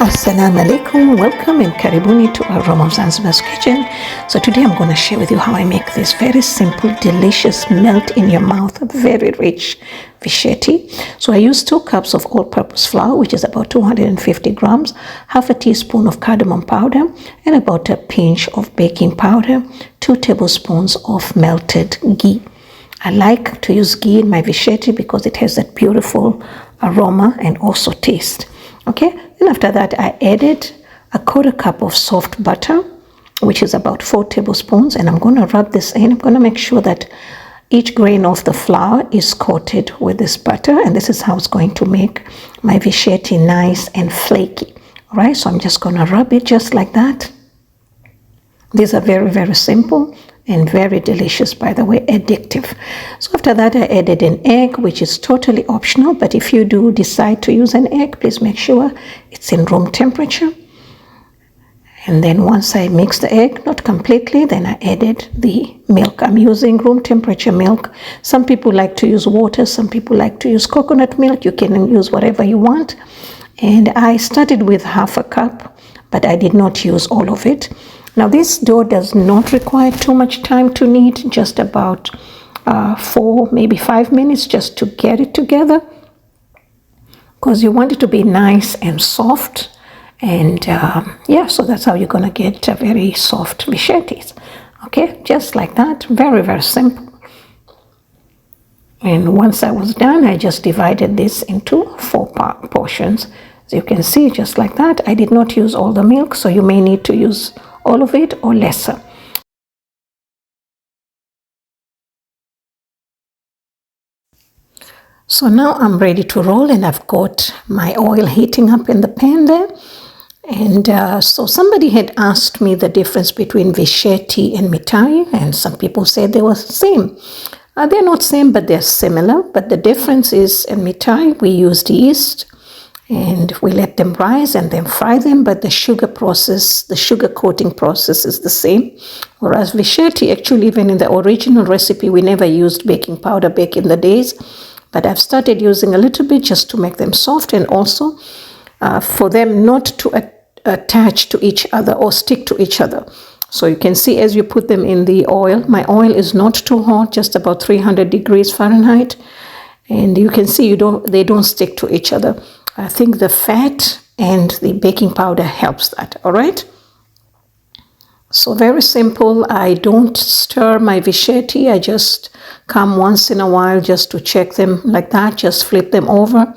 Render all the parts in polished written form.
Assalamu alaikum, welcome and karibuni to Aroma of Zanzibar's kitchen. So today I'm going to share with you how I make this very simple, delicious, melt in your mouth, very rich Visheti. So I use 2 cups of all-purpose flour, which is about 250 grams, half a teaspoon of cardamom powder, and about a pinch of baking powder, 2 tablespoons of melted ghee. I like to use ghee in my Visheti because it has that beautiful aroma and also taste. Okay, then after that I added a 1/4 cup of soft butter, which is about 4 tablespoons, and I'm going to rub this in. I'm going to make sure that each grain of the flour is coated with this butter, and this is how it's going to make my Visheti nice and flaky. All right, so I'm just going to rub it just like that. These are very, very simple and very delicious, by the way, addictive. So after that, I added an egg, which is totally optional, but if you do decide to use an egg, please make sure it's in room temperature. And then once I mixed the egg, not completely, then I added the milk. I'm using room temperature milk. Some people like to use water, some people like to use coconut milk. You can use whatever you want. And I started with half a cup, but I did not use all of it. Now this dough does not require too much time to knead, just about 4, maybe 5 minutes just to get it together, because you want it to be nice and soft. And yeah, so that's how you're going to get a very soft Vishetis. Okay, just like that, very, very simple. And once I was done, I just divided this into 4 portions. As you can see, just like that. I did not use all the milk, so you may need to use all of it or lesser. So now I'm ready to roll, and I've got my oil heating up in the pan there. And so somebody had asked me the difference between Visheti and mitai, and some people said they were the same. They're not same, but they're similar. But the difference is in mitai we used yeast, and we let them rise and then fry them, but the sugar process, the sugar coating process is the same. Whereas Visheti, actually even in the original recipe, we never used baking powder back in the days, but I've started using a little bit just to make them soft, and also for them not to attach to each other or stick to each other. So you can see as you put them in the oil, my oil is not too hot, just about 300 degrees Fahrenheit, and you can see they don't stick to each other. I think the fat and the baking powder helps that, all right? So very simple. I don't stir my Visheti. I just come once in a while just to check them like that, just flip them over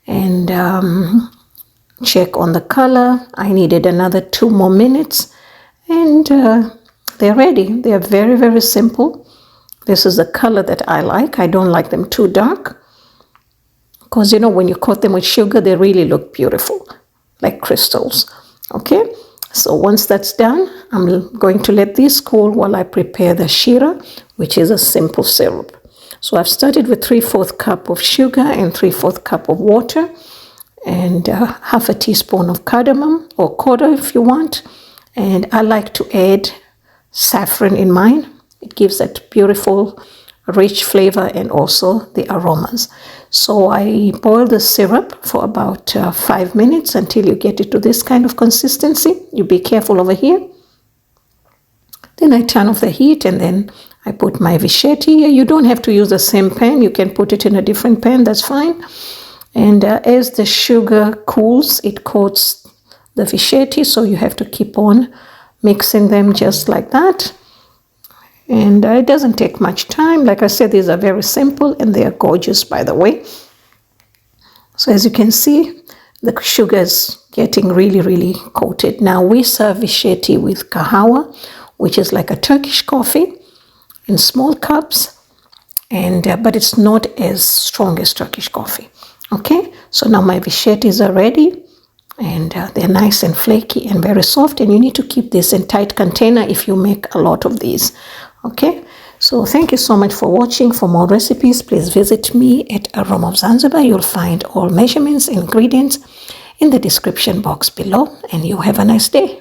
and check on the color. I needed another 2 more minutes, and they're ready. They're very, very simple. This is the color that I like. I don't like them too dark, because you know when you coat them with sugar, they really look beautiful, like crystals. Okay, so once that's done, I'm going to let this cool while I prepare the shira, which is a simple syrup. So I've started with 3/4 cup of sugar and 3/4 cup of water, and half a teaspoon of cardamom, or 1/4 if you want. And I like to add saffron in mine. It gives that beautiful rich flavor and also the aromas. So I boil the syrup for about 5 minutes until you get it to this kind of consistency. You be careful over here. Then I turn off the heat, and then I put my Visheti. You don't have to use the same pan. You can put it in a different pan, that's fine. And as the sugar cools, it coats the Visheti, so you have to keep on mixing them just like that. And it doesn't take much time. Like I said, these are very simple, and they are gorgeous, by the way. So as you can see, the sugar is getting really, really coated. Now we serve Visheti with kahawa, which is like a Turkish coffee in small cups, and but it's not as strong as Turkish coffee. Okay, so now my Vishetis are ready, and they're nice and flaky and very soft, and you need to keep this in tight container if you make a lot of these. Okay, so thank you so much for watching. For more recipes, please visit me at Aroma of Zanzibar. You'll find all measurements, ingredients in the description box below, and you have a nice day.